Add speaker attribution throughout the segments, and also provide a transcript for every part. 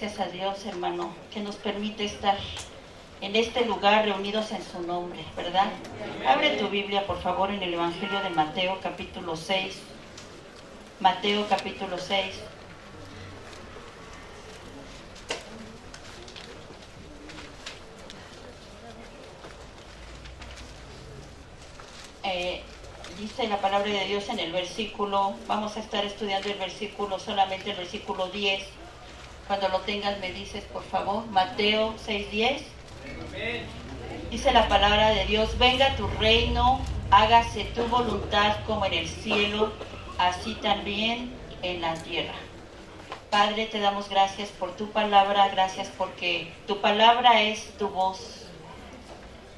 Speaker 1: gracias a Dios, hermano, que nos permite estar en este lugar reunidos en su nombre, ¿verdad? Abre tu Biblia, por favor, en el Evangelio de Mateo, capítulo 6. Mateo, capítulo 6. Dice la palabra de Dios en el versículo, vamos a estar estudiando el versículo, solamente el versículo 10. Cuando lo tengas me dices, por favor. Mateo 6:10. Dice la palabra de Dios: venga tu reino, hágase tu voluntad como en el cielo, así también en la tierra. Padre, te damos gracias por tu palabra, gracias porque tu palabra es tu voz.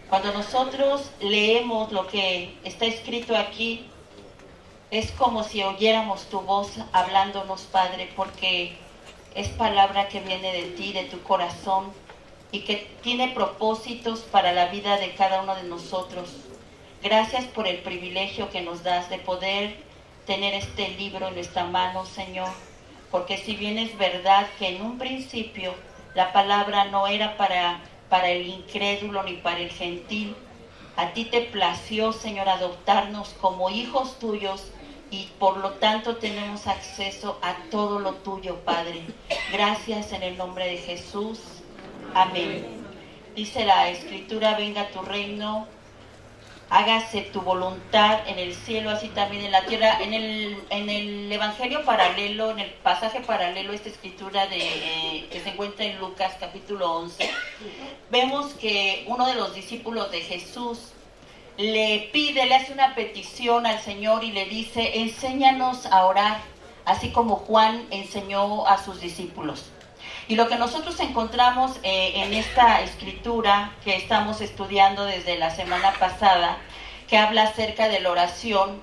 Speaker 1: Cuando nosotros leemos lo que está escrito aquí, es como si oyéramos tu voz hablándonos, Padre, porque es palabra que viene de ti, de tu corazón, y que tiene propósitos para la vida de cada uno de nosotros. Gracias por el privilegio que nos das de poder tener este libro en nuestra mano, Señor, porque si bien es verdad que en un principio la palabra no era para el incrédulo ni para el gentil, a ti te plació, Señor, adoptarnos como hijos tuyos, y por lo tanto tenemos acceso a todo lo tuyo, Padre. Gracias en el nombre de Jesús. Amén. Dice la Escritura: venga tu reino, hágase tu voluntad en el cielo, así también en la tierra. En el Evangelio paralelo, en el pasaje paralelo, esta escritura que se encuentra en Lucas capítulo 11, vemos que uno de los discípulos de Jesús le hace una petición al Señor y le dice: enséñanos a orar, así como Juan enseñó a sus discípulos. Y lo que nosotros encontramos en esta escritura que estamos estudiando desde la semana pasada, que habla acerca de la oración,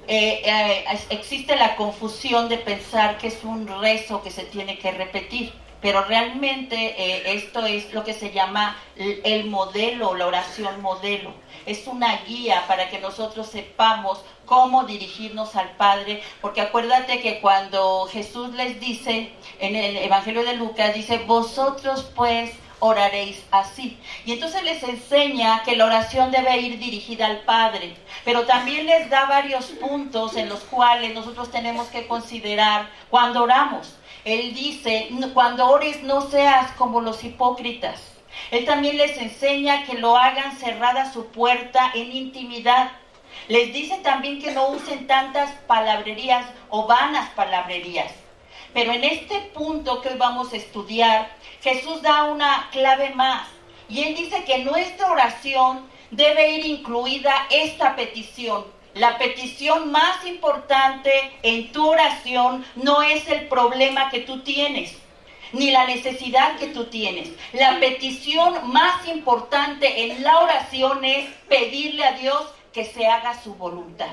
Speaker 1: existe la confusión de pensar que es un rezo que se tiene que repetir, pero realmente esto es lo que se llama el modelo, la oración modelo. Es una guía para que nosotros sepamos cómo dirigirnos al Padre, porque acuérdate que cuando Jesús les dice, en el Evangelio de Lucas, dice: vosotros pues oraréis así. Y entonces les enseña que la oración debe ir dirigida al Padre, pero también les da varios puntos en los cuales nosotros tenemos que considerar cuando oramos. Él dice: cuando ores no seas como los hipócritas. Él también les enseña que lo hagan cerrada su puerta en intimidad. Les dice también que no usen tantas palabrerías o vanas palabrerías. Pero en este punto que hoy vamos a estudiar, Jesús da una clave más. Y Él dice que nuestra oración debe ir incluida esta petición. La petición más importante en tu oración no es el problema que tú tienes, ni la necesidad que tú tienes. La petición más importante en la oración es pedirle a Dios que se haga su voluntad.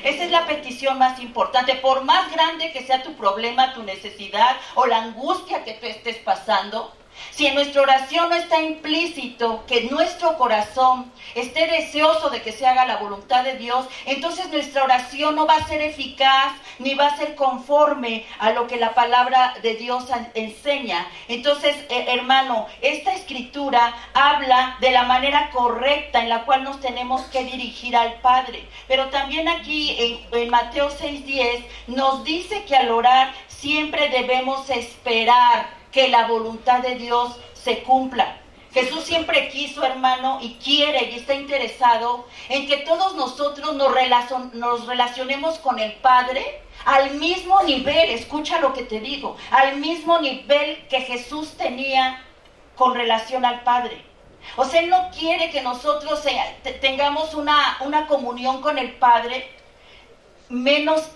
Speaker 1: Esa es la petición más importante. Por más grande que sea tu problema, tu necesidad o la angustia que tú estés pasando, si en nuestra oración no está implícito que nuestro corazón esté deseoso de que se haga la voluntad de Dios, entonces nuestra oración no va a ser eficaz ni va a ser conforme a lo que la palabra de Dios enseña. Entonces, hermano, esta escritura habla de la manera correcta en la cual nos tenemos que dirigir al Padre. Pero también aquí en Mateo 6:10 nos dice que al orar siempre debemos esperar que la voluntad de Dios se cumpla. Jesús siempre quiso, hermano, y quiere y está interesado en que todos nosotros nos relacionemos con el Padre al mismo nivel, escucha lo que te digo, al mismo nivel que Jesús tenía con relación al Padre. O sea, Él no quiere que nosotros tengamos una comunión con el Padre menos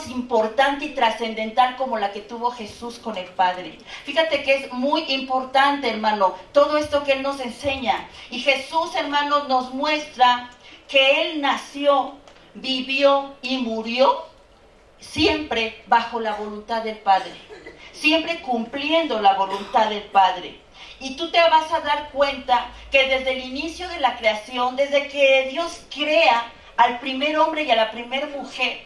Speaker 1: importante y trascendental como la que tuvo Jesús con el Padre. Fíjate que es muy importante, hermano, todo esto que Él nos enseña. Y Jesús, hermano, nos muestra que Él nació, vivió y murió siempre bajo la voluntad del Padre, siempre cumpliendo la voluntad del Padre. Y tú te vas a dar cuenta que desde el inicio de la creación, desde que Dios crea al primer hombre y a la primera mujer,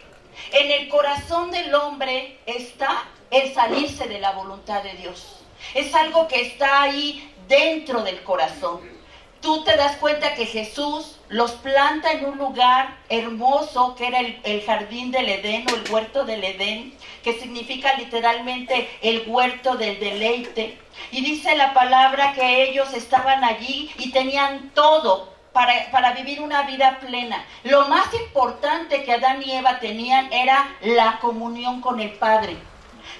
Speaker 1: en el corazón del hombre está el salirse de la voluntad de Dios. Es algo que está ahí dentro del corazón. Tú te das cuenta que Jesús los planta en un lugar hermoso que era el jardín del Edén o el huerto del Edén, que significa literalmente el huerto del deleite. Y dice la palabra que ellos estaban allí y tenían todo para vivir una vida plena. Lo más importante que Adán y Eva tenían era la comunión con el Padre.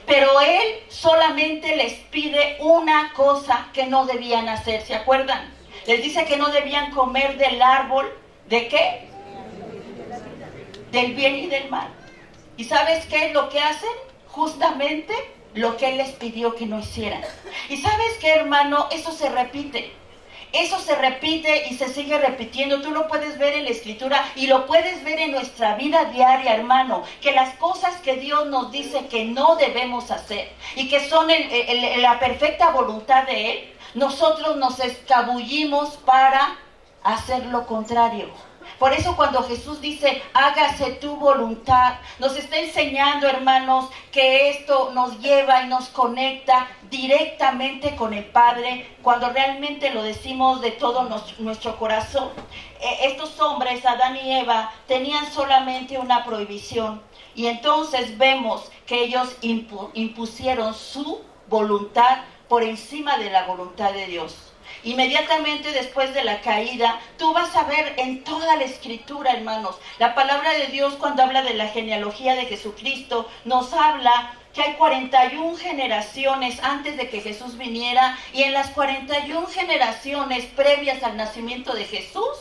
Speaker 1: Pero Él solamente les pide una cosa que no debían hacer, ¿se acuerdan? Les dice que no debían comer del árbol, ¿de qué? Del bien y del mal. ¿Y sabes qué es lo que hacen? Justamente lo que Él les pidió que no hicieran. ¿Y sabes qué, hermano? Eso se repite. Eso se repite y se sigue repitiendo. Tú lo puedes ver en la Escritura y lo puedes ver en nuestra vida diaria, hermano. Que las cosas que Dios nos dice que no debemos hacer y que son la perfecta voluntad de Él, nosotros nos escabullimos para hacer lo contrario. Por eso cuando Jesús dice, hágase tu voluntad, nos está enseñando, hermanos, que esto nos lleva y nos conecta directamente con el Padre, cuando realmente lo decimos de todo nuestro corazón. Estos hombres, Adán y Eva, tenían solamente una prohibición. Y entonces vemos que ellos impusieron su voluntad por encima de la voluntad de Dios. Inmediatamente después de la caída, tú vas a ver en toda la Escritura, hermanos, la palabra de Dios cuando habla de la genealogía de Jesucristo, nos habla que hay 41 generaciones antes de que Jesús viniera, y en las 41 generaciones previas al nacimiento de Jesús,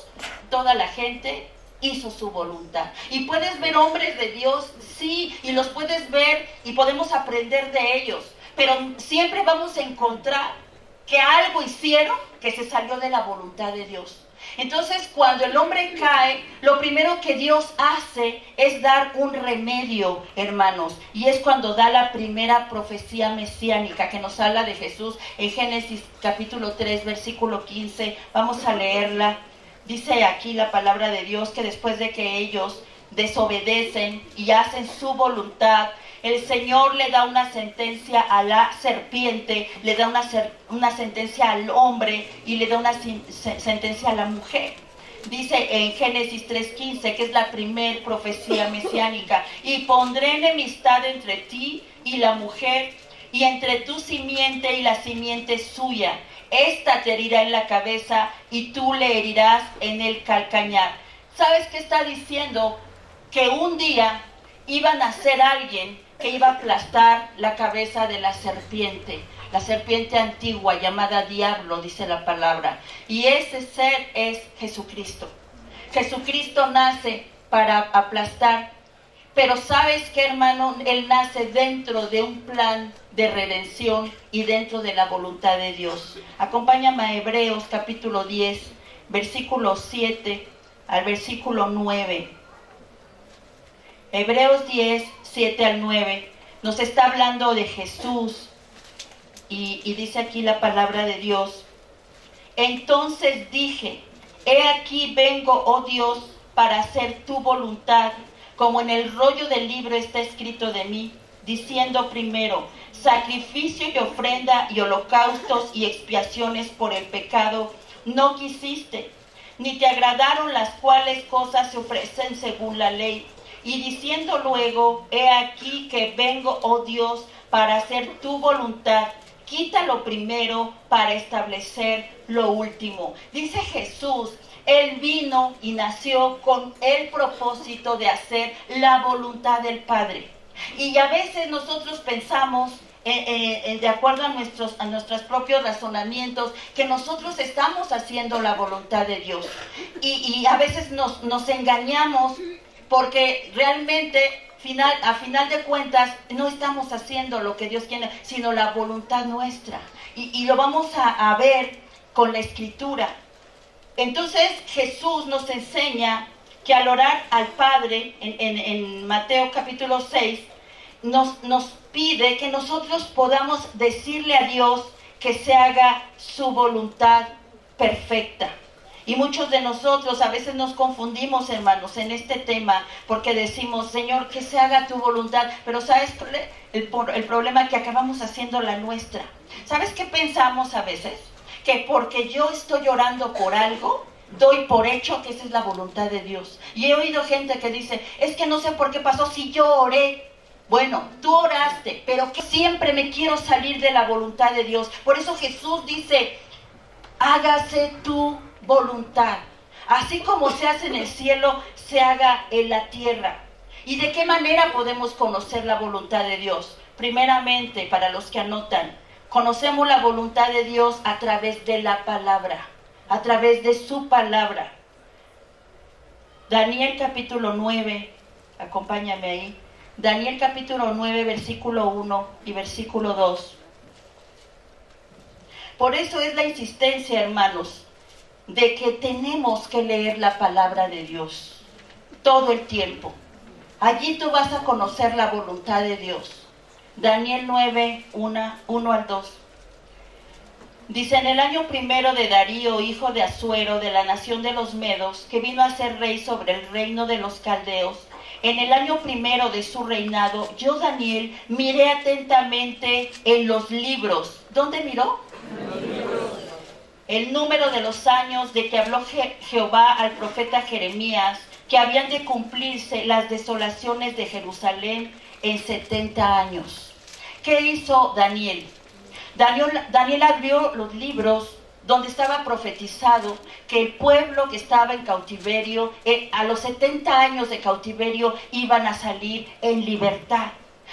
Speaker 1: toda la gente hizo su voluntad. Y puedes ver hombres de Dios, sí, y los puedes ver y podemos aprender de ellos, pero siempre vamos a encontrar que algo hicieron que se salió de la voluntad de Dios. Entonces, cuando el hombre cae, lo primero que Dios hace es dar un remedio, hermanos. Y es cuando da la primera profecía mesiánica que nos habla de Jesús en Génesis capítulo 3, versículo 15. Vamos a leerla. Dice aquí la palabra de Dios que después de que ellos desobedecen y hacen su voluntad, el Señor le da una sentencia a la serpiente, le da una sentencia al hombre y le da una sentencia a la mujer. Dice en Génesis 3:15, que es la primer profecía mesiánica, y pondré enemistad entre ti y la mujer, y entre tu simiente y la simiente suya. Esta te herirá en la cabeza y tú le herirás en el calcañar. ¿Sabes qué está diciendo? Que un día iba a nacer alguien que iba a aplastar la cabeza de la serpiente antigua llamada diablo, dice la palabra. Y ese ser es Jesucristo. Jesucristo nace para aplastar, pero ¿sabes qué, hermano? Él nace dentro de un plan de redención y dentro de la voluntad de Dios. Acompáñame a Hebreos capítulo 10, versículo 7 al versículo 9. Hebreos 10, 7 al 9, nos está hablando de Jesús y dice aquí la palabra de Dios. Entonces dije, he aquí vengo, oh Dios, para hacer tu voluntad, como en el rollo del libro está escrito de mí, diciendo primero, sacrificio y ofrenda y holocaustos y expiaciones por el pecado no quisiste, ni te agradaron las cuales cosas se ofrecen según la ley. Y diciendo luego, he aquí que vengo, oh Dios, para hacer tu voluntad. Quita lo primero para establecer lo último. Dice Jesús, Él vino y nació con el propósito de hacer la voluntad del Padre. Y a veces nosotros pensamos, de acuerdo a nuestros propios razonamientos, que nosotros estamos haciendo la voluntad de Dios. Y a veces nos engañamos, porque realmente, a final de cuentas, no estamos haciendo lo que Dios quiere, sino la voluntad nuestra. Y lo vamos a ver con la Escritura. Entonces, Jesús nos enseña que al orar al Padre, en Mateo capítulo 6, nos pide que nosotros podamos decirle a Dios que se haga su voluntad perfecta. Y muchos de nosotros a veces nos confundimos, hermanos, en este tema, porque decimos, Señor, que se haga tu voluntad, pero ¿sabes el problema? Que acabamos haciendo la nuestra. ¿Sabes qué pensamos a veces? Que porque yo estoy orando por algo, doy por hecho que esa es la voluntad de Dios. Y he oído gente que dice, es que no sé por qué pasó si yo oré. Bueno, tú oraste, pero que siempre me quiero salir de la voluntad de Dios. Por eso Jesús dice, hágase tu voluntad. Así como se hace en el cielo, se haga en la tierra. ¿Y de qué manera podemos conocer la voluntad de Dios? Primeramente, para los que anotan, conocemos la voluntad de Dios a través de la palabra, a través de su palabra. Daniel capítulo 9, acompáñame ahí. Daniel capítulo 9, versículo 1 y versículo 2. Por eso es la insistencia, hermanos, de que tenemos que leer la palabra de Dios todo el tiempo. Allí tú vas a conocer la voluntad de Dios. Daniel 9, 1 al 2. Dice, en el año primero de Darío, hijo de Asuero, de la nación de los Medos, que vino a ser rey sobre el reino de los caldeos, en el año primero de su reinado, yo, Daniel, miré atentamente en los libros. ¿Dónde miró? El número de los años de que habló Jehová al profeta Jeremías, que habían de cumplirse las desolaciones de Jerusalén en 70 años. ¿Qué hizo Daniel? Daniel abrió los libros donde estaba profetizado que el pueblo que estaba en cautiverio, a los 70 años de cautiverio, iban a salir en libertad.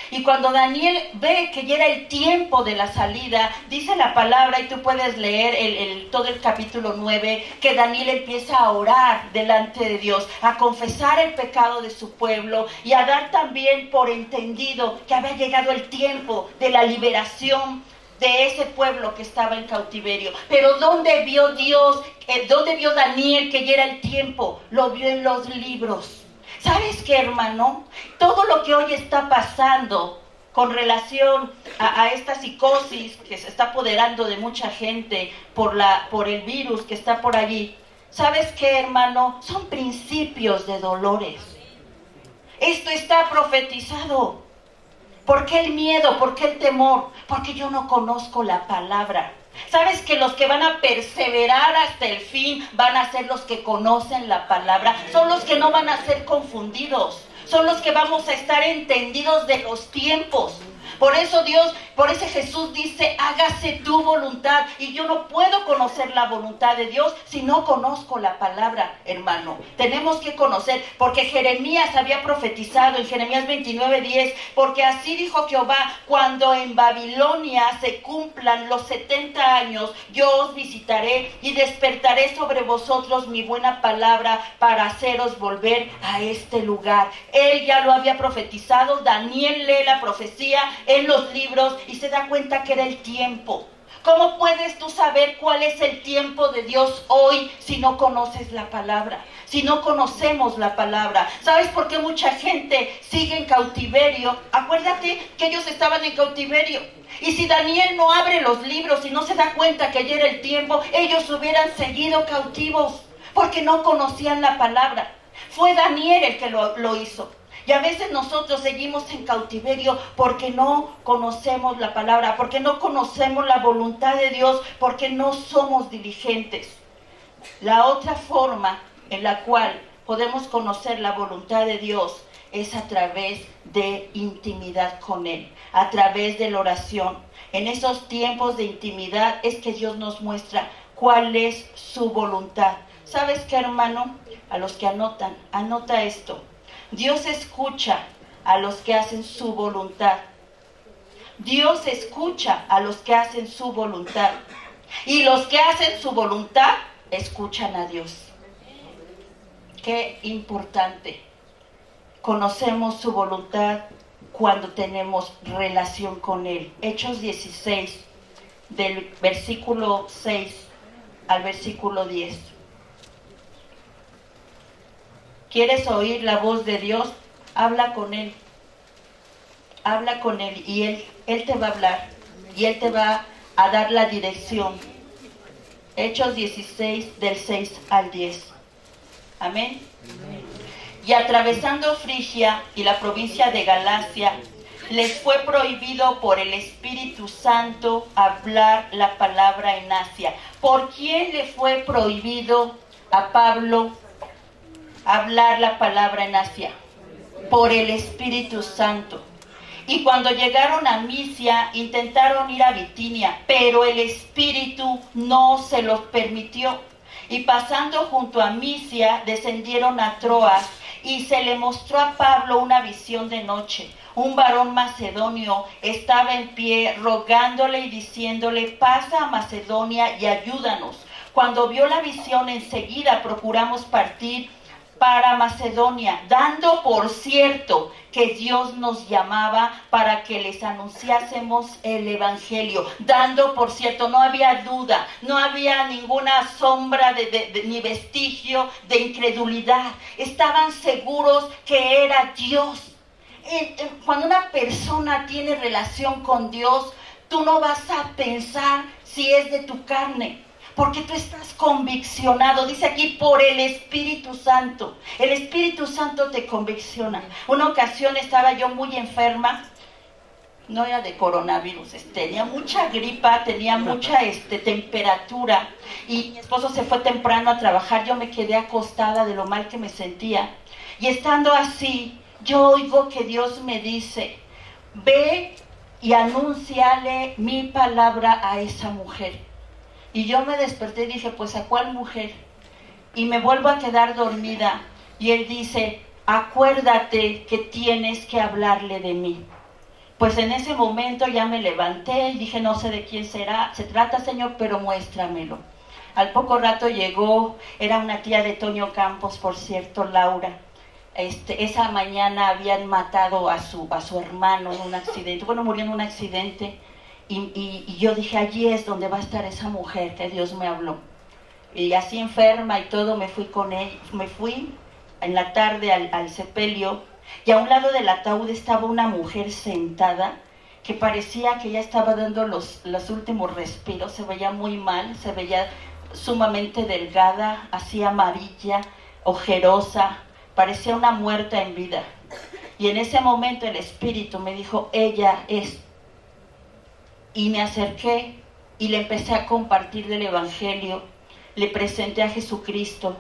Speaker 1: Y cuando Daniel ve que ya era el tiempo de la salida, dice la palabra, y tú puedes leer todo el capítulo 9, que Daniel empieza a orar delante de Dios, a confesar el pecado de su pueblo y a dar también por entendido que había llegado el tiempo de la liberación de ese pueblo que estaba en cautiverio. Pero ¿dónde vio Dios? ¿Dónde vio Daniel que ya era el tiempo? Lo vio en los libros. ¿Sabes qué, hermano? Todo lo que hoy está pasando con relación a esta psicosis que se está apoderando de mucha gente por el virus que está por allí, ¿sabes qué, hermano? Son principios de dolores. Esto está profetizado. ¿Por qué el miedo? ¿Por qué el temor? Porque yo no conozco la palabra. ¿Sabes que los que van a perseverar hasta el fin van a ser los que conocen la palabra? Son los que no van a ser confundidos. Son los que vamos a estar entendidos de los tiempos. Por eso Jesús dice, hágase tu voluntad. Y yo no puedo conocer la voluntad de Dios si no conozco la palabra, hermano. Tenemos que conocer, porque Jeremías había profetizado en Jeremías 29:10, porque así dijo Jehová, cuando en Babilonia se cumplan los 70 años, yo os visitaré y despertaré sobre vosotros mi buena palabra para haceros volver a este lugar. Él ya lo había profetizado. Daniel lee la profecía en los libros y se da cuenta que era el tiempo. ¿Cómo puedes tú saber cuál es el tiempo de Dios hoy si no conoces la palabra? Si no conocemos la palabra. ¿Sabes por qué mucha gente sigue en cautiverio? Acuérdate que ellos estaban en cautiverio. Y si Daniel no abre los libros y no se da cuenta que ya era el tiempo, ellos hubieran seguido cautivos porque no conocían la palabra. Fue Daniel el que lo hizo. Y a veces nosotros seguimos en cautiverio porque no conocemos la palabra, porque no conocemos la voluntad de Dios, porque no somos diligentes. La otra forma en la cual podemos conocer la voluntad de Dios es a través de intimidad con Él, a través de la oración. En esos tiempos de intimidad es que Dios nos muestra cuál es su voluntad. ¿Sabes qué, hermano? A los que anotan, anota esto. Dios escucha a los que hacen su voluntad. Dios escucha a los que hacen su voluntad. Y los que hacen su voluntad escuchan a Dios. Qué importante. Conocemos su voluntad cuando tenemos relación con Él. Hechos 16, del versículo 6 al versículo 10. ¿Quieres oír la voz de Dios? Habla con Él. Habla con Él y Él te va a hablar. Y Él te va a dar la dirección. Hechos 16, del 6 al 10. Amén. Y atravesando Frigia y la provincia de Galacia, les fue prohibido por el Espíritu Santo hablar la palabra en Asia. ¿Por quién le fue prohibido a Pablo hablar la palabra en Asia? Por el Espíritu Santo. Y cuando llegaron a Misia, intentaron ir a Bitinia, pero el Espíritu no se los permitió. Y pasando junto a Misia, descendieron a Troas, y se le mostró a Pablo una visión de noche. Un varón macedonio estaba en pie, rogándole y diciéndole: pasa a Macedonia y ayúdanos. Cuando vio la visión, enseguida procuramos partir para Macedonia, dando por cierto que Dios nos llamaba para que les anunciásemos el Evangelio. Dando por cierto, no había duda, no había ninguna sombra ni vestigio de incredulidad. Estaban seguros que era Dios. Cuando una persona tiene relación con Dios, tú no vas a pensar si es de tu carne, porque tú estás conviccionado. Dice aquí, por el Espíritu Santo. El Espíritu Santo te convicciona. Una ocasión estaba yo muy enferma. No era de coronavirus, tenía mucha gripa, tenía mucha temperatura. Y mi esposo se fue temprano a trabajar. Yo me quedé acostada de lo mal que me sentía. Y estando así, yo oigo que Dios me dice: ve y anúnciale mi palabra a esa mujer. Y yo me desperté y dije: pues ¿a cuál mujer? Y me vuelvo a quedar dormida. Y él dice: acuérdate que tienes que hablarle de mí. Pues en ese momento ya me levanté y dije: no sé de quién se trata, Señor, pero muéstramelo. Al poco rato llegó, era una tía de Toño Campos, por cierto, Laura. Esa mañana habían matado a su hermano en un accidente. Bueno, murió en un accidente. Y yo dije: allí es donde va a estar esa mujer que Dios me habló. Y así enferma y todo, me fui con él. Me fui en la tarde al sepelio, y a un lado del ataúd estaba una mujer sentada que parecía que ya estaba dando los últimos respiros. Se veía muy mal, se veía sumamente delgada, así amarilla, ojerosa, parecía una muerta en vida. Y en ese momento el Espíritu me dijo: ella es. Y me acerqué y le empecé a compartir del Evangelio, le presenté a Jesucristo,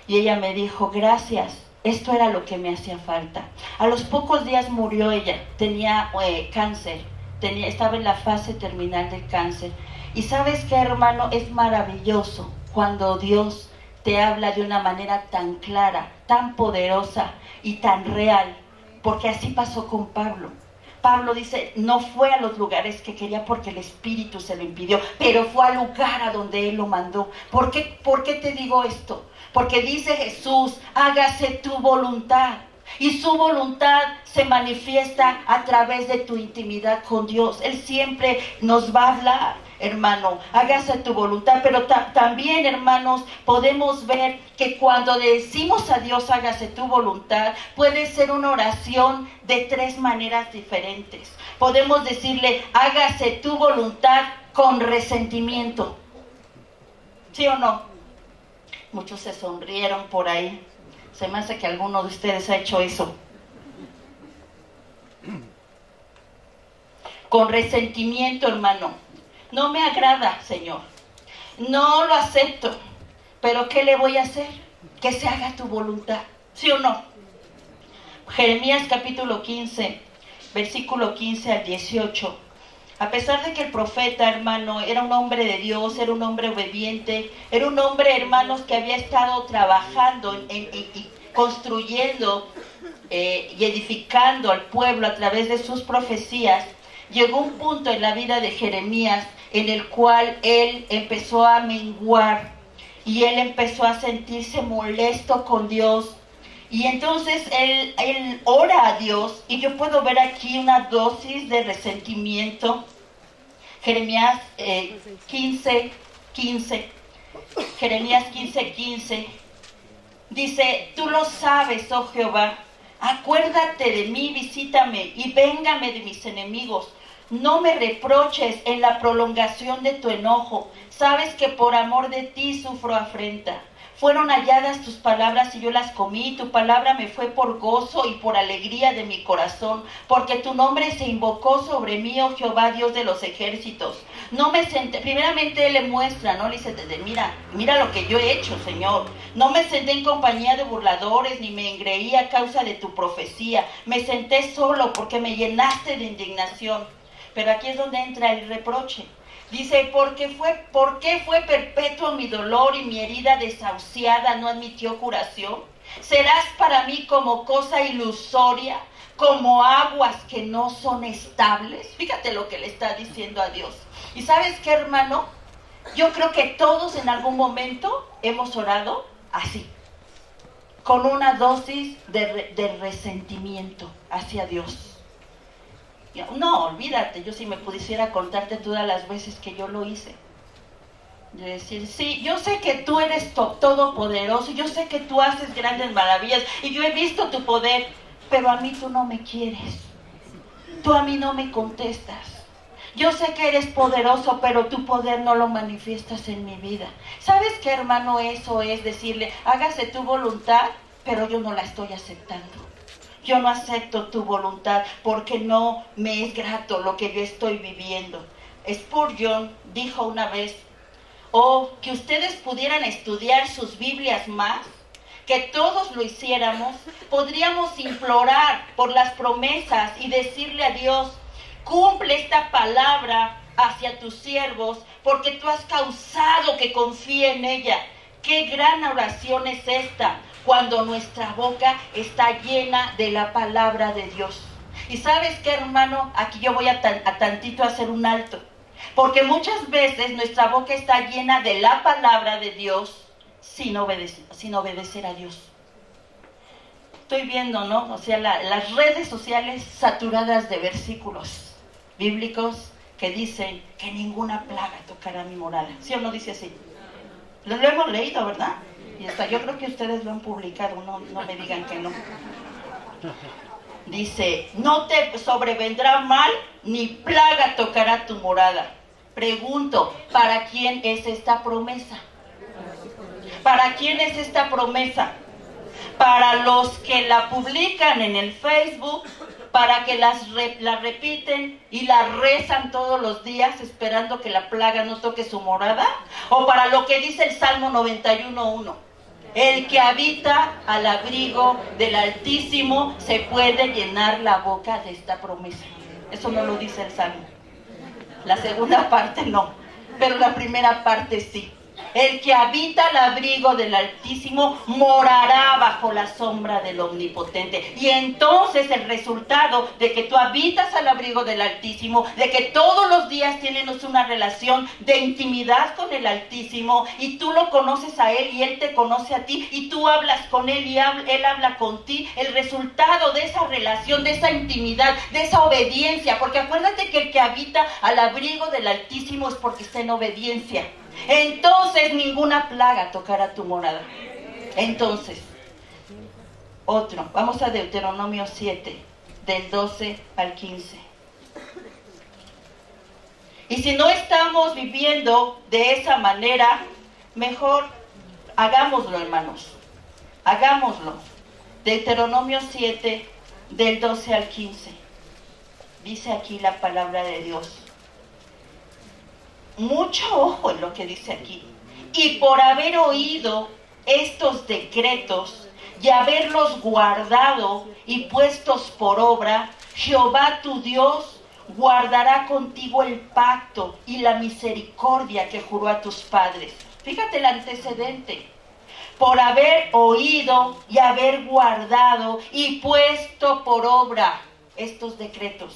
Speaker 1: y ella me dijo: gracias, esto era lo que me hacía falta. A los pocos días murió ella, tenía cáncer, estaba en la fase terminal del cáncer. Y ¿sabes qué, hermano? Es maravilloso cuando Dios te habla de una manera tan clara, tan poderosa y tan real, porque así pasó con Pablo. Pablo dice: no fue a los lugares que quería porque el Espíritu se lo impidió, pero fue al lugar a donde Él lo mandó. ¿Por qué te digo esto? Porque dice Jesús: hágase tu voluntad. Y su voluntad se manifiesta a través de tu intimidad con Dios. Él siempre nos va a hablar: hermano, hágase tu voluntad. Pero también, hermanos, podemos ver que cuando decimos a Dios: hágase tu voluntad, puede ser una oración de tres maneras diferentes. Podemos decirle: hágase tu voluntad con resentimiento. ¿Sí o no? Muchos se sonrieron por ahí. Se me hace que alguno de ustedes ha hecho eso. Con resentimiento, hermano. No me agrada, Señor. No lo acepto. Pero ¿qué le voy a hacer? Que se haga tu voluntad. ¿Sí o no? Jeremías capítulo 15, versículo 15 al 18. A pesar de que el profeta, hermano, era un hombre de Dios, era un hombre obediente, era un hombre, hermanos, que había estado trabajando y construyendo y edificando al pueblo a través de sus profecías, llegó un punto en la vida de Jeremías en el cual él empezó a menguar y él empezó a sentirse molesto con Dios. Y entonces él ora a Dios, y yo puedo ver aquí una dosis de resentimiento. Jeremías 15:15. Jeremías 15:15. Dice: tú lo sabes, oh Jehová, acuérdate de mí, visítame y véngame de mis enemigos. No me reproches en la prolongación de tu enojo. Sabes que por amor de ti sufro afrenta. Fueron halladas tus palabras y yo las comí. Tu palabra me fue por gozo y por alegría de mi corazón, porque tu nombre se invocó sobre mí, oh Jehová, Dios de los ejércitos. No me senté, primeramente él le muestra, ¿no? Le dice, mira lo que yo he hecho, Señor. No me senté en compañía de burladores, ni me engreí a causa de tu profecía. Me senté solo porque me llenaste de indignación. Pero aquí es donde entra el reproche. Dice, ¿por qué fue perpetuo mi dolor y mi herida desahuciada no admitió curación? Serás para mí como cosa ilusoria, como aguas que no son estables. Fíjate lo que le está diciendo a Dios. ¿Y sabes qué, hermano? Yo creo que todos en algún momento hemos orado así, con una dosis de resentimiento hacia Dios. No, olvídate, yo si me pudiera contarte todas las veces que yo lo hice. De decir, sí, yo sé que tú eres todopoderoso, yo sé que tú haces grandes maravillas y yo he visto tu poder, pero a mí tú no me quieres. Tú a mí no me contestas. Yo sé que eres poderoso, pero tu poder no lo manifiestas en mi vida. ¿Sabes qué, hermano? Eso es decirle, hágase tu voluntad, pero yo no la estoy aceptando. Yo no acepto tu voluntad porque no me es grato lo que yo estoy viviendo. Spurgeon dijo una vez, que ustedes pudieran estudiar sus Biblias más, que todos lo hiciéramos, podríamos implorar por las promesas y decirle a Dios, cumple esta palabra hacia tus siervos, porque tú has causado que confíe en ella. ¡Qué gran oración es esta! Cuando nuestra boca está llena de la palabra de Dios. Y ¿sabes qué, hermano? Aquí yo voy a tantito hacer un alto. Porque muchas veces nuestra boca está llena de la palabra de Dios sin obedecer a Dios. Estoy viendo, ¿no? O sea, las redes sociales saturadas de versículos bíblicos que dicen que ninguna plaga tocará mi morada. ¿Sí o no dice así? Lo hemos leído, ¿verdad? Y hasta yo creo que ustedes lo han publicado, no me digan que no. Dice, no te sobrevendrá mal, ni plaga tocará tu morada. Pregunto, ¿para quién es esta promesa? ¿Para quién es esta promesa? Para los que la publican en el Facebook, para que la repiten y la rezan todos los días esperando que la plaga no toque su morada, o para lo que dice el Salmo 91:1. El que habita al abrigo del Altísimo se puede llenar la boca de esta promesa. Eso no lo dice el Salmo. La segunda parte no, pero la primera parte sí. El que habita al abrigo del Altísimo morará bajo la sombra del Omnipotente. Y entonces el resultado de que tú habitas al abrigo del Altísimo, de que todos los días tienes una relación de intimidad con el Altísimo, y tú lo conoces a Él y Él te conoce a ti, y tú hablas con Él y Él habla con ti, el resultado de esa relación, de esa intimidad, de esa obediencia, porque acuérdate que el que habita al abrigo del Altísimo es porque está en obediencia. Entonces ninguna plaga tocará tu morada. Entonces, vamos a Deuteronomio 7, del 12 al 15. Y si no estamos viviendo de esa manera, mejor hagámoslo, hermanos. Hagámoslo. Deuteronomio 7, del 12 al 15. Dice aquí la palabra de Dios. Mucho ojo en lo que dice aquí. Y por haber oído estos decretos y haberlos guardado y puestos por obra, Jehová tu Dios guardará contigo el pacto y la misericordia que juró a tus padres. Fíjate el antecedente. Por haber oído y haber guardado y puesto por obra estos decretos.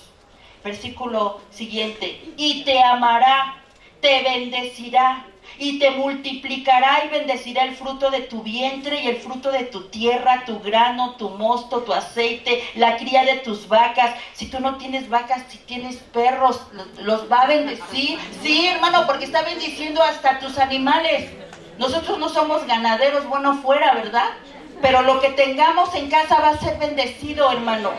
Speaker 1: Versículo siguiente. Y te amará, te bendecirá y te multiplicará y bendecirá el fruto de tu vientre y el fruto de tu tierra, tu grano, tu mosto, tu aceite, la cría de tus vacas. Si tú no tienes vacas, si tienes perros, los va a bendecir. Sí, hermano, porque está bendiciendo hasta tus animales. Nosotros no somos ganaderos, bueno fuera, ¿verdad? Pero lo que tengamos en casa va a ser bendecido, hermano.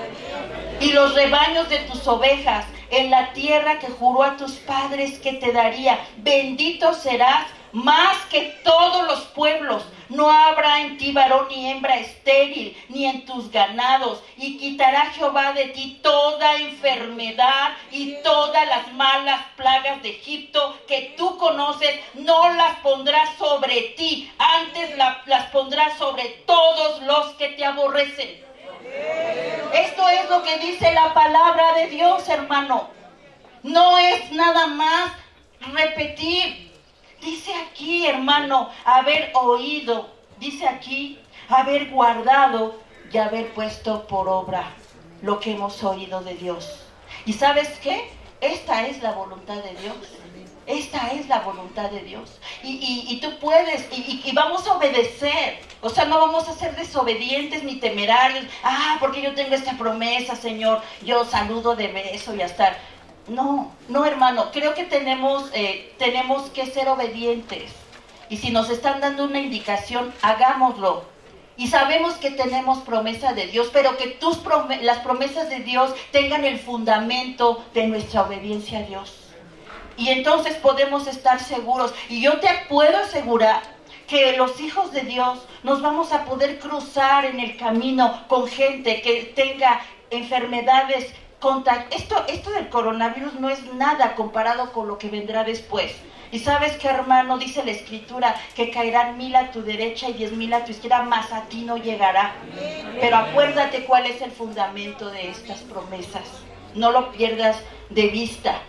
Speaker 1: Y los rebaños de tus ovejas, en la tierra que juró a tus padres que te daría. Bendito serás más que todos los pueblos. No habrá en ti varón ni hembra estéril, ni en tus ganados. Y quitará Jehová de ti toda enfermedad y todas las malas plagas de Egipto que tú conoces. No las pondrás sobre ti, antes las pondrás sobre todos los que te aborrecen. Esto es lo que dice la palabra de Dios, hermano. No es nada más repetir. Dice aquí, hermano, haber oído, dice aquí, haber guardado y haber puesto por obra lo que hemos oído de Dios. ¿Y sabes qué? Esta es la voluntad de Dios. Esta es la voluntad de Dios. Y tú puedes, y vamos a obedecer. O sea, no vamos a ser desobedientes ni temerarios. Porque yo tengo esta promesa, Señor, yo saludo de beso y hasta... No, hermano, creo que tenemos que ser obedientes. Y si nos están dando una indicación, hagámoslo. Y sabemos que tenemos promesa de Dios, pero que las promesas de Dios tengan el fundamento de nuestra obediencia a Dios. Y entonces podemos estar seguros. Y yo te puedo asegurar que los hijos de Dios nos vamos a poder cruzar en el camino con gente que tenga enfermedades. Esto del coronavirus no es nada comparado con lo que vendrá después. Y sabes qué, hermano, dice la Escritura que caerán 1000 a tu derecha y 10,000 a tu izquierda, mas a ti no llegará. Pero acuérdate cuál es el fundamento de estas promesas. No lo pierdas de vista.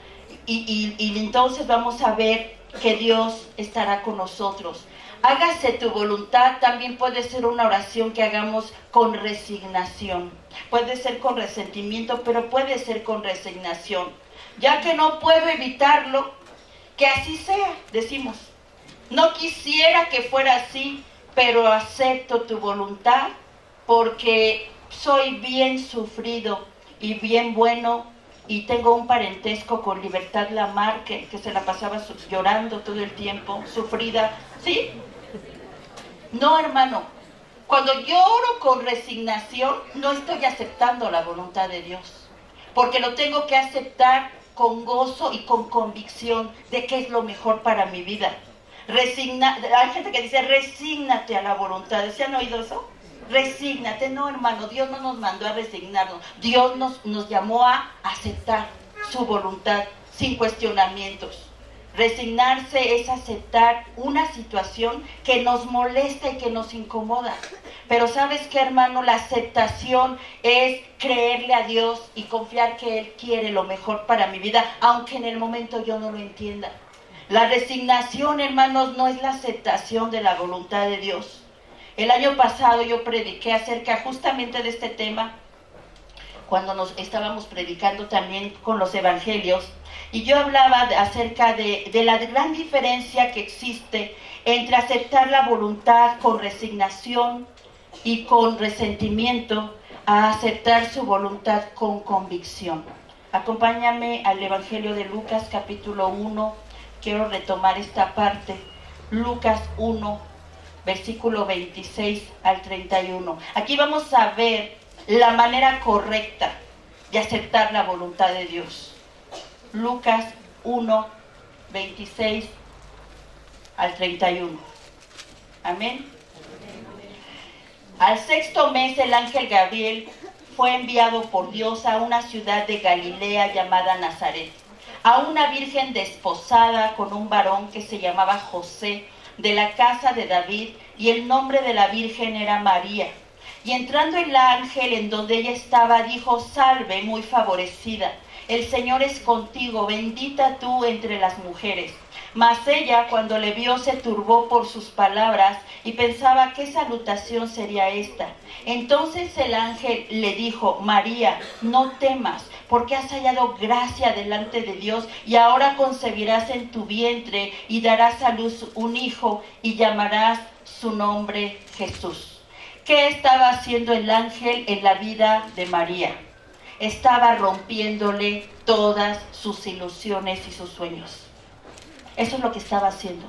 Speaker 1: Y entonces vamos a ver que Dios estará con nosotros. Hágase tu voluntad también puede ser una oración que hagamos con resignación. Puede ser con resentimiento, pero puede ser con resignación. Ya que no puedo evitarlo, que así sea, decimos. No quisiera que fuera así, pero acepto tu voluntad porque soy bien sufrido y bien bueno y tengo un parentesco con Libertad Lamarque, que se la pasaba llorando todo el tiempo, sufrida. ¿Sí? No, hermano. Cuando yo oro con resignación, no estoy aceptando la voluntad de Dios, porque lo tengo que aceptar con gozo y con convicción de que es lo mejor para mi vida. Hay gente que dice, resígnate a la voluntad. ¿Se han oído eso? Resígnate. No, hermano, Dios no nos mandó a resignarnos. Dios nos llamó a aceptar su voluntad sin cuestionamientos. Resignarse es aceptar una situación que nos molesta y que nos incomoda. Pero ¿sabes qué, hermano? La aceptación es creerle a Dios y confiar que Él quiere lo mejor para mi vida, aunque en el momento yo no lo entienda. La resignación, hermanos, no es la aceptación de la voluntad de Dios. El año pasado yo prediqué acerca justamente de este tema, cuando nos estábamos predicando también con los evangelios, y yo hablaba acerca de la gran diferencia que existe entre aceptar la voluntad con resignación y con resentimiento a aceptar su voluntad con convicción. Acompáñame al Evangelio de Lucas capítulo 1, quiero retomar esta parte, Lucas 1, versículo 26 al 31. Aquí vamos a ver la manera correcta de aceptar la voluntad de Dios. Lucas 1, 26 al 31. Amén. Al 6º mes el ángel Gabriel fue enviado por Dios a una ciudad de Galilea llamada Nazaret, a una virgen desposada con un varón que se llamaba José, de la casa de David, y el nombre de la virgen era María. Y entrando el ángel en donde ella estaba, dijo: salve, muy favorecida, el Señor es contigo, bendita tú entre las mujeres. Mas ella, cuando le vio, se turbó por sus palabras y pensaba qué salutación sería esta. Entonces el ángel le dijo: María, no temas, porque has hallado gracia delante de Dios, y ahora concebirás en tu vientre y darás a luz un hijo y llamarás su nombre Jesús. ¿Qué estaba haciendo el ángel en la vida de María? Estaba rompiéndole todas sus ilusiones y sus sueños. Eso es lo que estaba haciendo.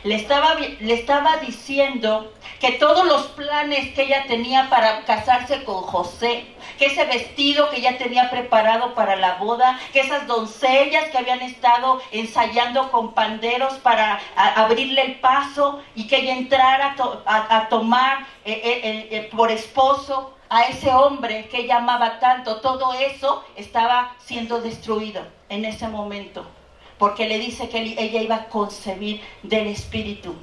Speaker 1: le estaba diciendo que todos los planes que ella tenía para casarse con José, que ese vestido que ella tenía preparado para la boda, que esas doncellas que habían estado ensayando con panderos para abrirle el paso y que ella entrara a tomar por esposo a ese hombre que ella amaba tanto, todo eso estaba siendo destruido en ese momento, porque le dice que ella iba a concebir del Espíritu.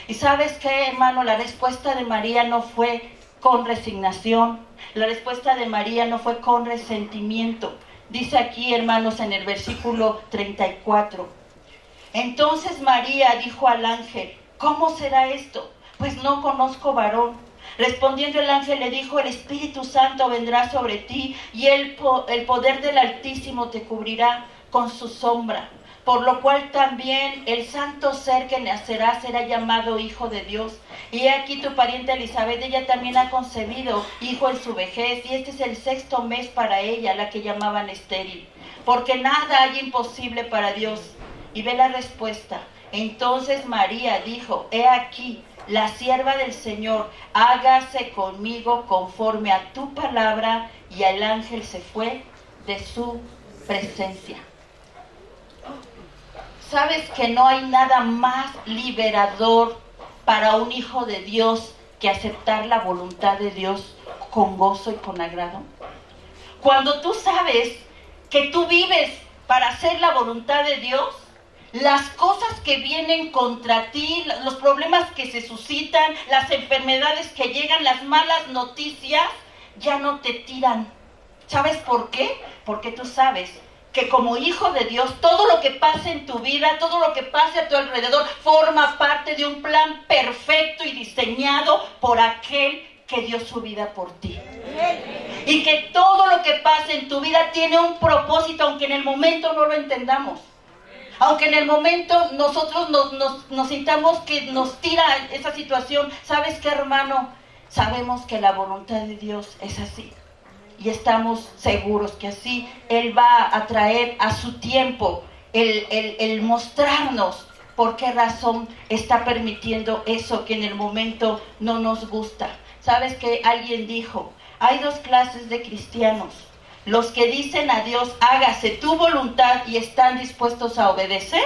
Speaker 1: Y ¿sabes qué, hermano? La respuesta de María no fue con resignación, la respuesta de María no fue con resentimiento. Dice aquí, hermanos, en el versículo 34. Entonces María dijo al ángel, ¿cómo será esto? Pues no conozco varón. Respondiendo el ángel le dijo, el Espíritu Santo vendrá sobre ti y el poder del Altísimo te cubrirá con su sombra. Por lo cual también el santo ser que nacerá será llamado Hijo de Dios. Y he aquí tu pariente Elizabeth, ella también ha concebido hijo en su vejez, y este es el 6º mes para ella, la que llamaban estéril. Porque nada hay imposible para Dios. Y ve la respuesta. Entonces María dijo, he aquí, la sierva del Señor, hágase conmigo conforme a tu palabra. Y el ángel se fue de su presencia. ¿Sabes que no hay nada más liberador para un hijo de Dios que aceptar la voluntad de Dios con gozo y con agrado? Cuando tú sabes que tú vives para hacer la voluntad de Dios, las cosas que vienen contra ti, los problemas que se suscitan, las enfermedades que llegan, las malas noticias, ya no te tiran. ¿Sabes por qué? Porque tú sabes que como hijo de Dios, todo lo que pase en tu vida, todo lo que pase a tu alrededor, forma parte de un plan perfecto y diseñado por aquel que dio su vida por ti. Y que todo lo que pase en tu vida tiene un propósito, aunque en el momento no lo entendamos. Aunque en el momento nosotros nos sintamos que nos tira esa situación. ¿Sabes qué, hermano? Sabemos que la voluntad de Dios es así. Y estamos seguros que así Él va a traer a su tiempo el mostrarnos por qué razón está permitiendo eso que en el momento no nos gusta. ¿Sabes que alguien dijo? Hay 2 clases de cristianos. Los que dicen a Dios, hágase tu voluntad y están dispuestos a obedecer.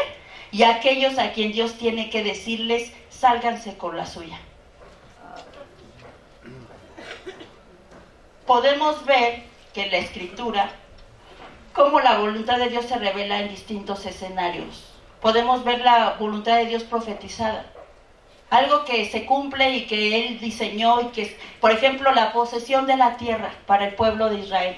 Speaker 1: Y aquellos a quien Dios tiene que decirles, sálganse con la suya. Podemos ver que en la Escritura, cómo la voluntad de Dios se revela en distintos escenarios. Podemos ver la voluntad de Dios profetizada. Algo que se cumple y que Él diseñó y que es, por ejemplo, la posesión de la tierra para el pueblo de Israel.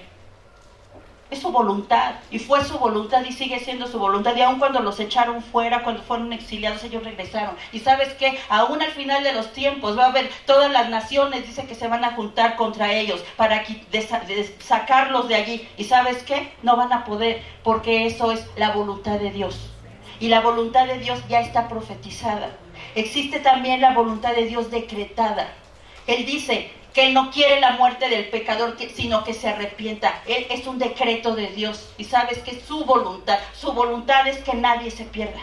Speaker 1: Es su voluntad, y fue su voluntad y sigue siendo su voluntad. Y aun cuando los echaron fuera, cuando fueron exiliados, ellos regresaron. Y sabes que aún al final de los tiempos va a haber todas las naciones, dice que se van a juntar contra ellos para sacarlos de allí. Y sabes qué, no van a poder, porque eso es la voluntad de Dios. Y la voluntad de Dios ya está profetizada. Existe también la voluntad de Dios decretada. Él dice que Él no quiere la muerte del pecador, sino que se arrepienta. Él es un decreto de Dios. Y sabes que su voluntad es que nadie se pierda.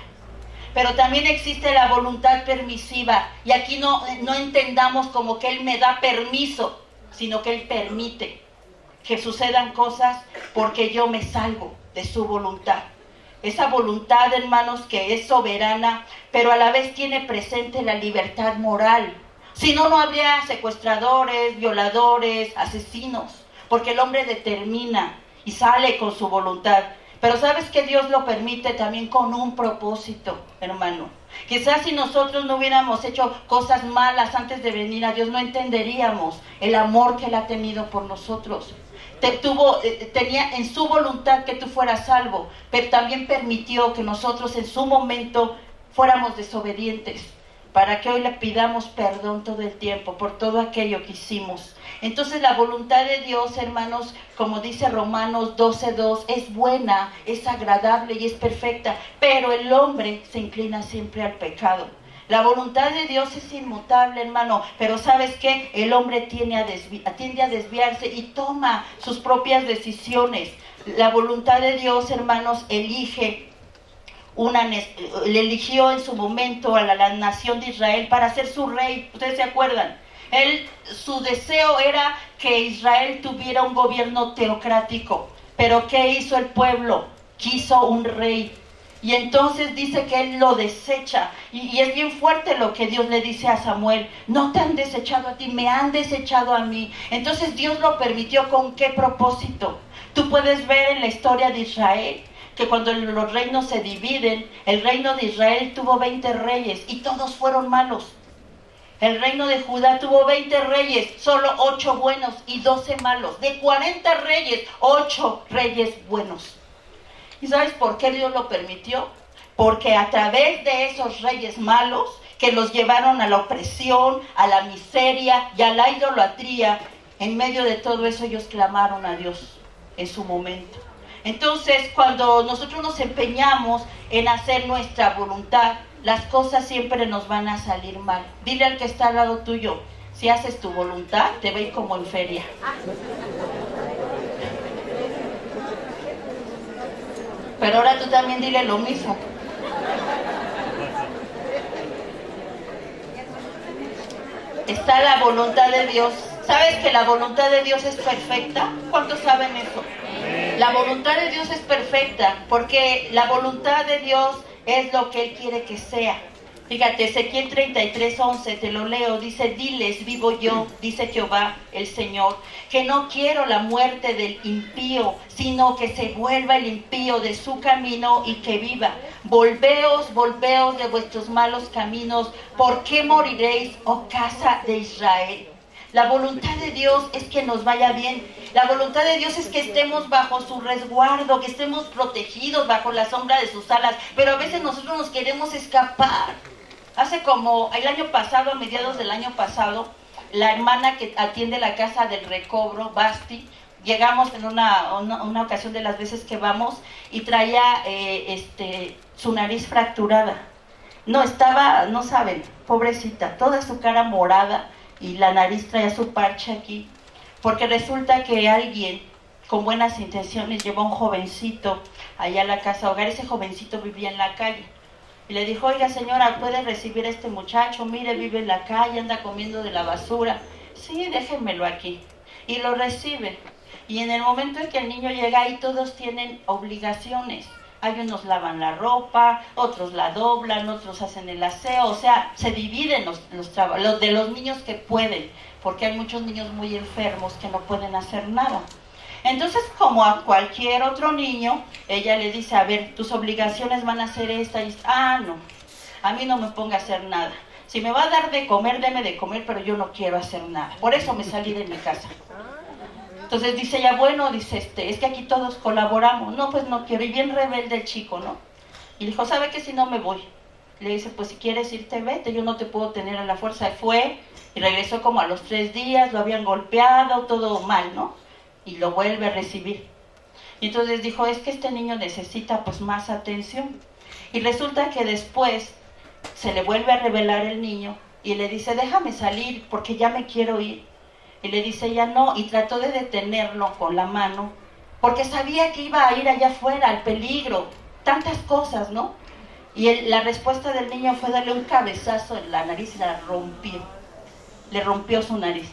Speaker 1: Pero también existe la voluntad permisiva. Y aquí no entendamos como que Él me da permiso, sino que Él permite que sucedan cosas porque yo me salgo de su voluntad. Esa voluntad, hermanos, que es soberana, pero a la vez tiene presente la libertad moral. Si no, no habría secuestradores, violadores, asesinos, porque el hombre determina y sale con su voluntad. Pero sabes que Dios lo permite también con un propósito, hermano. Quizás si nosotros no hubiéramos hecho cosas malas antes de venir a Dios, no entenderíamos el amor que Él ha tenido por nosotros. Tenía en su voluntad que tú fueras salvo, pero también permitió que nosotros en su momento fuéramos desobedientes, para que hoy le pidamos perdón todo el tiempo por todo aquello que hicimos. Entonces la voluntad de Dios, hermanos, como dice Romanos 12:2, es buena, es agradable y es perfecta, pero el hombre se inclina siempre al pecado. La voluntad de Dios es inmutable, hermano, pero ¿sabes qué? El hombre tiende a desviarse y toma sus propias decisiones. La voluntad de Dios, hermanos, elige le eligió en su momento a la nación de Israel para ser su rey. ¿Ustedes se acuerdan? Su deseo era que Israel tuviera un gobierno teocrático. Pero ¿qué hizo el pueblo? Quiso un rey. Y entonces dice que él lo desecha. Y es bien fuerte lo que Dios le dice a Samuel. No te han desechado a ti, me han desechado a mí. Entonces Dios lo permitió. ¿Con qué propósito? Tú puedes ver en la historia de Israel que cuando los reinos se dividen, el reino de Israel tuvo 20 reyes y todos fueron malos. El reino de Judá tuvo 20 reyes, solo 8 buenos y 12 malos. De 40 reyes, 8 reyes buenos. ¿Y sabes por qué Dios lo permitió? Porque a través de esos reyes malos, que los llevaron a la opresión, a la miseria y a la idolatría, en medio de todo eso ellos clamaron a Dios en su momento. Entonces, cuando nosotros nos empeñamos en hacer nuestra voluntad, las cosas siempre nos van a salir mal. Dile al que está al lado tuyo, si haces tu voluntad, te va a ir como en feria. Pero ahora tú también dile lo mismo. Está la voluntad de Dios. ¿Sabes que la voluntad de Dios es perfecta? ¿Cuántos saben eso? La voluntad de Dios es perfecta, porque la voluntad de Dios es lo que Él quiere que sea. Fíjate, Ezequiel 33:11, te lo leo, dice, diles, vivo yo, dice Jehová el Señor, que no quiero la muerte del impío, sino que se vuelva el impío de su camino y que viva. Volveos, volveos de vuestros malos caminos, ¿por qué moriréis, oh casa de Israel? La voluntad de Dios es que nos vaya bien. La voluntad de Dios es que estemos bajo su resguardo, que estemos protegidos bajo la sombra de sus alas. Pero a veces nosotros nos queremos escapar. Hace como el año pasado, a mediados del año pasado, la hermana que atiende la casa del recobro, Basti, llegamos en una ocasión de las veces que vamos y traía su nariz fracturada. No saben, pobrecita, toda su cara morada. Y la nariz traía su parche aquí, porque resulta que alguien con buenas intenciones llevó a un jovencito allá a la casa hogar. Ese jovencito vivía en la calle y le dijo, oiga señora, ¿puede recibir a este muchacho? Mire, vive en la calle, anda comiendo de la basura. Sí, déjenmelo aquí. Y lo recibe. Y en el momento en que el niño llega ahí, todos tienen obligaciones. Hay unos lavan la ropa, otros la doblan, otros hacen el aseo, o sea, se dividen los trabajos, de los niños que pueden, porque hay muchos niños muy enfermos que no pueden hacer nada. Entonces, como a cualquier otro niño, ella le dice, a ver, tus obligaciones van a ser esta y esta. No, a mí no me ponga a hacer nada. Si me va a dar de comer, deme de comer, pero yo no quiero hacer nada. Por eso me salí de mi casa. Entonces dice ella, bueno, dice, es que aquí todos colaboramos. No, pues no quiero. Y bien rebelde el chico, ¿no? Y dijo, ¿sabe qué? Si no me voy. Le dice, pues si quieres irte, vete, yo no te puedo tener a la fuerza. Y fue, y regresó como a los 3 días, lo habían golpeado, todo mal, ¿no? Y lo vuelve a recibir. Y entonces dijo, es que este niño necesita pues más atención. Y resulta que después se le vuelve a revelar el niño y le dice, déjame salir porque ya me quiero ir. Y le dice ella no, y trató de detenerlo con la mano, porque sabía que iba a ir allá afuera, al peligro, tantas cosas, ¿no? Y la respuesta del niño fue darle un cabezazo en la nariz y la rompió. Le rompió su nariz.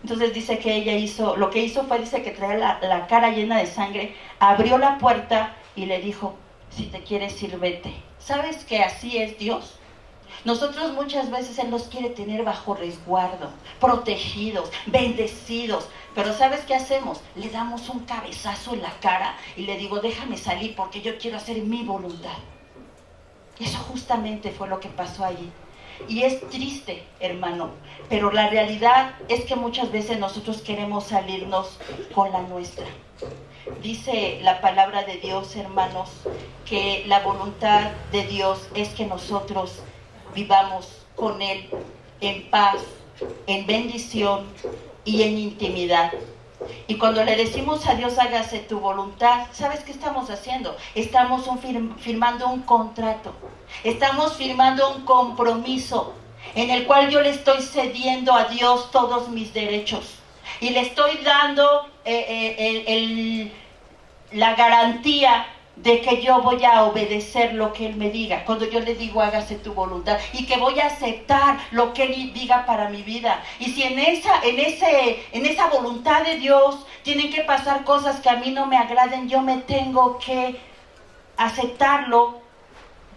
Speaker 1: Entonces dice que ella lo que hizo fue, dice que traía la cara llena de sangre, abrió la puerta y le dijo, si te quieres ir, vete. ¿Sabes que así es Dios? Nosotros muchas veces Él nos quiere tener bajo resguardo, protegidos, bendecidos. Pero ¿sabes qué hacemos? Le damos un cabezazo en la cara y le digo, déjame salir porque yo quiero hacer mi voluntad. Eso justamente fue lo que pasó allí. Y es triste, hermano, pero la realidad es que muchas veces nosotros queremos salirnos con la nuestra. Dice la palabra de Dios, hermanos, que la voluntad de Dios es que nosotros vivamos con Él en paz, en bendición y en intimidad. Y cuando le decimos a Dios, hágase tu voluntad, ¿sabes qué estamos haciendo? Estamos firmando un contrato, estamos firmando un compromiso en el cual yo le estoy cediendo a Dios todos mis derechos y le estoy dando la garantía de que yo voy a obedecer lo que Él me diga, cuando yo le digo hágase tu voluntad, y que voy a aceptar lo que Él diga para mi vida. Y si en esa voluntad de Dios tienen que pasar cosas que a mí no me agraden, yo me tengo que aceptarlo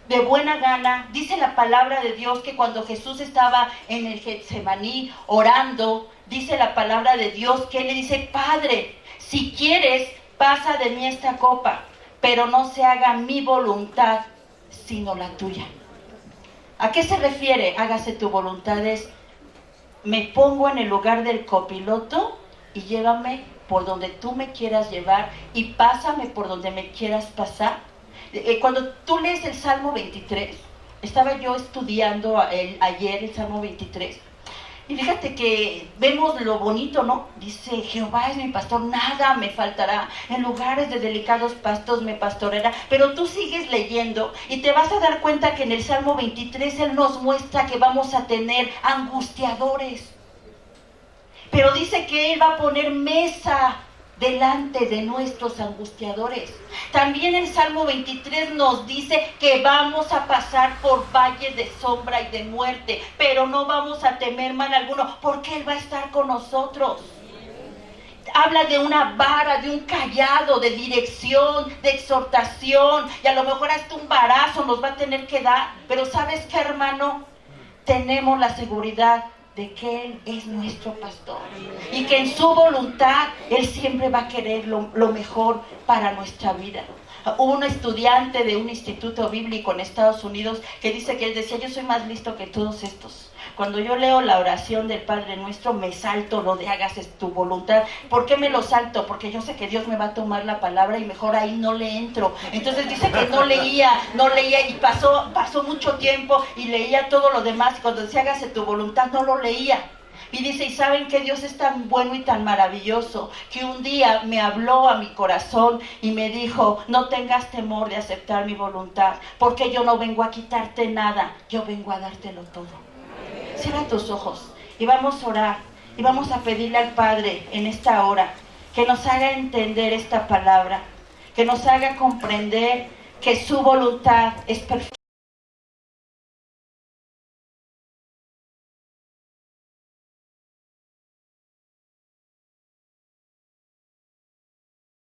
Speaker 1: de buena gana. Dice la palabra de Dios que cuando Jesús estaba en el Getsemaní orando, dice la palabra de Dios que Él le dice: Padre, si quieres, pasa de mí esta copa, pero no se haga mi voluntad, sino la tuya. ¿A qué se refiere? Hágase tu voluntad. Es, me pongo en el lugar del copiloto y llévame por donde tú me quieras llevar y pásame por donde me quieras pasar. Cuando tú lees el Salmo 23, estaba yo estudiando ayer el Salmo 23, y fíjate que vemos lo bonito, ¿no? Dice: Jehová es mi pastor, nada me faltará, en lugares de delicados pastos me pastoreará. Pero tú sigues leyendo y te vas a dar cuenta que en el Salmo 23 Él nos muestra que vamos a tener angustiadores. Pero dice que Él va a poner mesa delante de nuestros angustiadores. También el Salmo 23 nos dice que vamos a pasar por valles de sombra y de muerte, pero no vamos a temer mal alguno, porque Él va a estar con nosotros. Habla de una vara, de un cayado, de dirección, de exhortación, y a lo mejor hasta un varazo nos va a tener que dar. Pero ¿sabes qué, hermano? Tenemos la seguridad de que Él es nuestro pastor y que en su voluntad Él siempre va a querer lo mejor para nuestra vida. Hubo un estudiante de un instituto bíblico en Estados Unidos que dice que él decía: yo soy más listo que todos estos. Cuando yo leo la oración del Padre Nuestro, me salto lo de hágase tu voluntad. ¿Por qué me lo salto? Porque yo sé que Dios me va a tomar la palabra y mejor ahí no le entro. Entonces dice que no leía y pasó mucho tiempo y leía todo lo demás, y cuando decía hágase tu voluntad no lo leía. Y dice: y saben que Dios es tan bueno y tan maravilloso, que un día me habló a mi corazón y me dijo: no tengas temor de aceptar mi voluntad, porque yo no vengo a quitarte nada, yo vengo a dártelo todo. Cierra tus ojos y vamos a orar y vamos a pedirle al Padre en esta hora que nos haga entender esta palabra, que nos haga comprender que su voluntad es perfecta.